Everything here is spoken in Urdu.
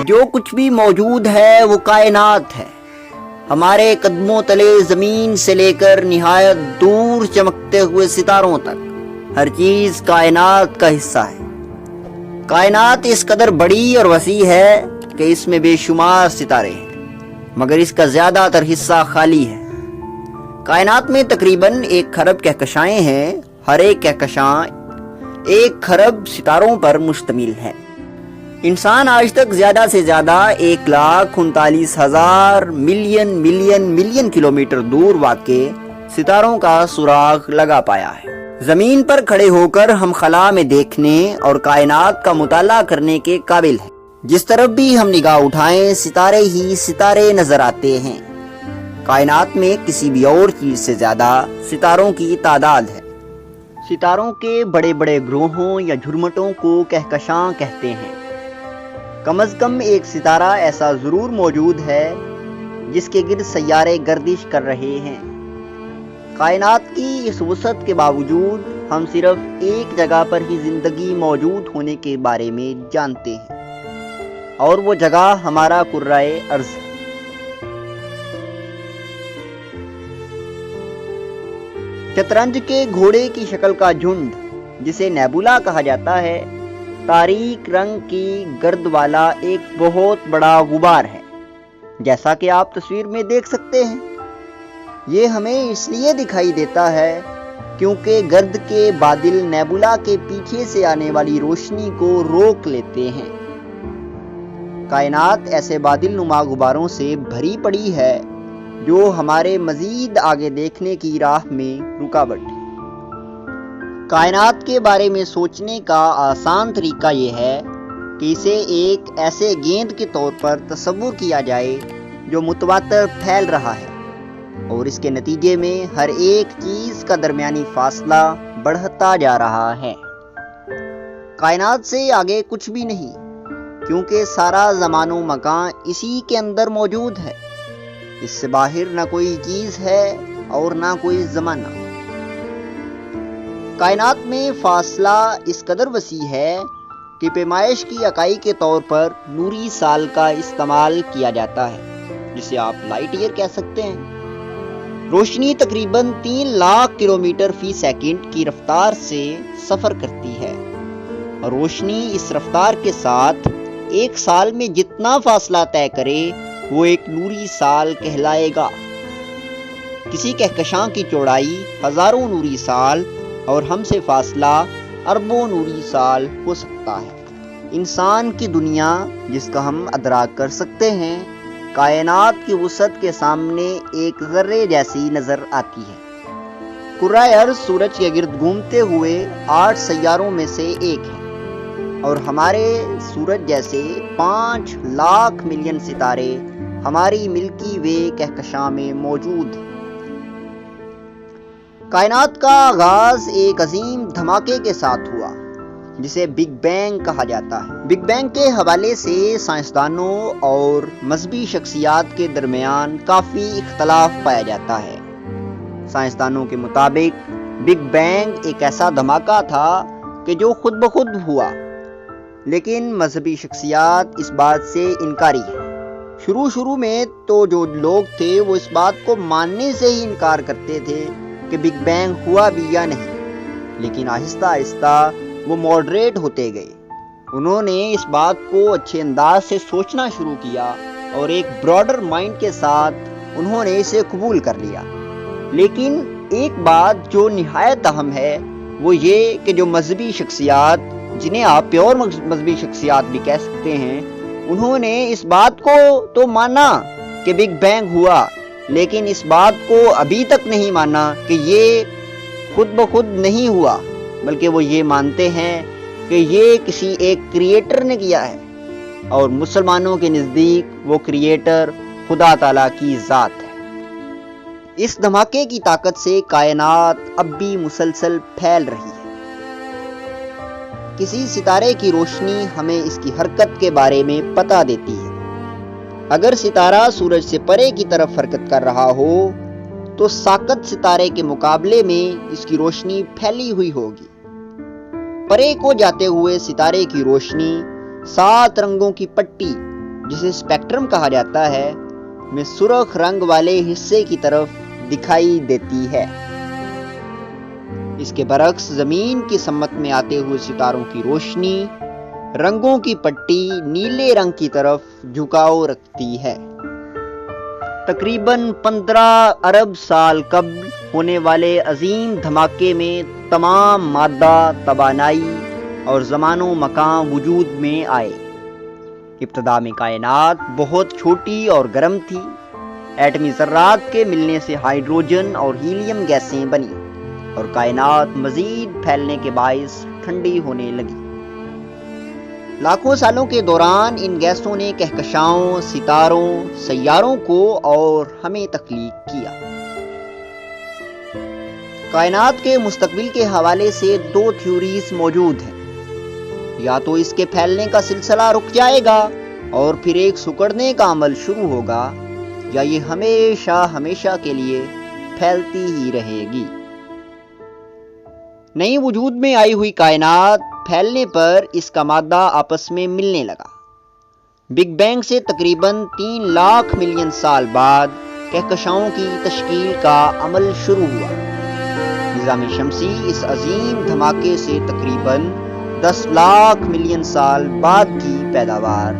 جو کچھ بھی موجود ہے وہ کائنات ہے. ہمارے قدموں تلے زمین سے لے کر نہایت دور چمکتے ہوئے ستاروں تک ہر چیز کائنات کا حصہ ہے. کائنات اس قدر بڑی اور وسیع ہے کہ اس میں بے شمار ستارے ہیں، مگر اس کا زیادہ تر حصہ خالی ہے. کائنات میں تقریباً 1 خرب کہکشائیں ہیں. ہر ایک کہکشاں 1 خرب ستاروں پر مشتمل ہے. انسان آج تک زیادہ سے زیادہ 1,39,000 ملین کلومیٹر دور واقع ستاروں کا سراغ لگا پایا ہے. زمین پر کھڑے ہو کر ہم خلا میں دیکھنے اور کائنات کا مطالعہ کرنے کے قابل ہیں. جس طرف بھی ہم نگاہ اٹھائیں ستارے ہی ستارے نظر آتے ہیں. کائنات میں کسی بھی اور چیز سے زیادہ ستاروں کی تعداد ہے. ستاروں کے بڑے بڑے گروہوں یا جھرمٹوں کو کہکشاں کہتے ہیں. کم از کم 1 ستارہ ایسا ضرور موجود ہے جس کے گرد سیارے گردش کر رہے ہیں. کائنات کی اس وسعت کے باوجود ہم صرف ایک جگہ پر ہی زندگی موجود ہونے کے بارے میں جانتے ہیں، اور وہ جگہ ہمارا کرۂ ارض ہے. شطرنج کے گھوڑے کی شکل کا جھنڈ جسے نیبولا کہا جاتا ہے، تاریک رنگ کی گرد والا ایک بہت بڑا غبار ہے. جیسا کہ آپ تصویر میں دیکھ سکتے ہیں، یہ ہمیں اس لیے دکھائی دیتا ہے کیونکہ گرد کے بادل نیبولا کے پیچھے سے آنے والی روشنی کو روک لیتے ہیں. کائنات ایسے بادل نما غباروں سے بھری پڑی ہے جو ہمارے مزید آگے دیکھنے کی راہ میں رکاوٹ ہے. کائنات کے بارے میں سوچنے کا آسان طریقہ یہ ہے کہ اسے ایک ایسے گیند کے طور پر تصور کیا جائے جو متواتر پھیل رہا ہے، اور اس کے نتیجے میں ہر ایک چیز کا درمیانی فاصلہ بڑھتا جا رہا ہے. کائنات سے آگے کچھ بھی نہیں، کیونکہ سارا زمان و مکان اسی کے اندر موجود ہے. اس سے باہر نہ کوئی چیز ہے اور نہ کوئی زمانہ. کائنات میں فاصلہ اس قدر وسیع ہے کہ پیمائش کی اکائی کے طور پر نوری سال کا استعمال کیا جاتا ہے، جسے آپ لائٹ ایئر کہہ سکتے ہیں. روشنی تقریباً 3 لاکھ کلومیٹر فی سیکنڈ کی رفتار سے سفر کرتی ہے، اور روشنی اس رفتار کے ساتھ 1 سال میں جتنا فاصلہ طے کرے وہ ایک نوری سال کہلائے گا. کسی کہکشاں کی چوڑائی ہزاروں نوری سال اور ہم سے فاصلہ اربوں نوری سال ہو سکتا ہے. انسان کی دنیا جس کا ہم ادراک کر سکتے ہیں، کائنات کی وسعت کے سامنے ایک ذرے جیسی نظر آتی ہے. کرۂ ارض سورج کے گرد گھومتے ہوئے 8 سیاروں میں سے ایک ہے، اور ہمارے سورج جیسے 5 لاکھ ملین ستارے ہماری ملکی وے کہکشاں میں موجود ہیں. کائنات کا آغاز ایک عظیم دھماکے کے ساتھ ہوا جسے بگ بینگ کہا جاتا ہے. بگ بینگ کے حوالے سے سائنسدانوں اور مذہبی شخصیات کے درمیان کافی اختلاف پایا جاتا ہے. سائنسدانوں کے مطابق بگ بینگ ایک ایسا دھماکہ تھا کہ جو خود بخود ہوا، لیکن مذہبی شخصیات اس بات سے انکاری ہیں. شروع میں تو جو لوگ تھے وہ اس بات کو ماننے سے ہی انکار کرتے تھے کہ بگ بینگ ہوا بھی یا نہیں، لیکن آہستہ آہستہ وہ ماڈریٹ ہوتے گئے. انہوں نے اس بات کو اچھے انداز سے سوچنا شروع کیا اور ایک براڈر مائنڈ کے ساتھ انہوں نے اسے قبول کر لیا. لیکن ایک بات جو نہایت اہم ہے وہ یہ کہ جو مذہبی شخصیات، جنہیں آپ پیور مذہبی شخصیات بھی کہہ سکتے ہیں، انہوں نے اس بات کو تو مانا کہ بگ بینگ ہوا، لیکن اس بات کو ابھی تک نہیں مانا کہ یہ خود بخود نہیں ہوا، بلکہ وہ یہ مانتے ہیں کہ یہ کسی ایک کریٹر نے کیا ہے، اور مسلمانوں کے نزدیک وہ کریٹر خدا تعالیٰ کی ذات ہے. اس دھماکے کی طاقت سے کائنات اب بھی مسلسل پھیل رہی ہے. کسی ستارے کی روشنی ہمیں اس کی حرکت کے بارے میں پتہ دیتی ہے. اگر ستارہ سورج سے پرے کی طرف حرکت کر رہا ہو تو ساکت ستارے کے مقابلے میں اس کی روشنی پھیلی ہوئی ہوگی۔ پرے کو جاتے ہوئے ستارے کی روشنی 7 رنگوں کی پٹی، جسے اسپیکٹرم کہا جاتا ہے، میں سرخ رنگ والے حصے کی طرف دکھائی دیتی ہے۔ اس کے برعکس زمین کی سمت میں آتے ہوئے ستاروں کی روشنی رنگوں کی پٹی نیلے رنگ کی طرف جھکاؤ رکھتی ہے۔ تقریباً 15 ارب سال قبل ہونے والے عظیم دھماکے میں تمام مادہ، توانائی اور زمان و مکان وجود میں آئے۔ ابتدا میں کائنات بہت چھوٹی اور گرم تھی۔ ایٹمی ذرات کے ملنے سے ہائیڈروجن اور ہیلیم گیسیں بنی اور کائنات مزید پھیلنے کے باعث ٹھنڈی ہونے لگی۔ لاکھوں سالوں کے دوران ان گیسوں نے کہکشاؤں، ستاروں، سیاروں کو اور ہمیں تخلیق کیا۔ کائنات کے مستقبل کے حوالے سے 2 تھیوریز موجود ہیں۔ یا تو اس کے پھیلنے کا سلسلہ رک جائے گا اور پھر ایک سکڑنے کا عمل شروع ہوگا، یا یہ ہمیشہ کے لیے پھیلتی ہی رہے گی۔ نئی وجود میں آئی ہوئی کائنات پھیلنے پر اس کا مادہ آپس میں ملنے لگا۔ بگ بینگ سے تقریباً 3 لاکھ ملین سال بعد کہکشاؤں کی تشکیل کا عمل شروع ہوا۔ نظام شمسی اس عظیم دھماکے سے تقریباً 10 لاکھ ملین سال بعد کی پیداوار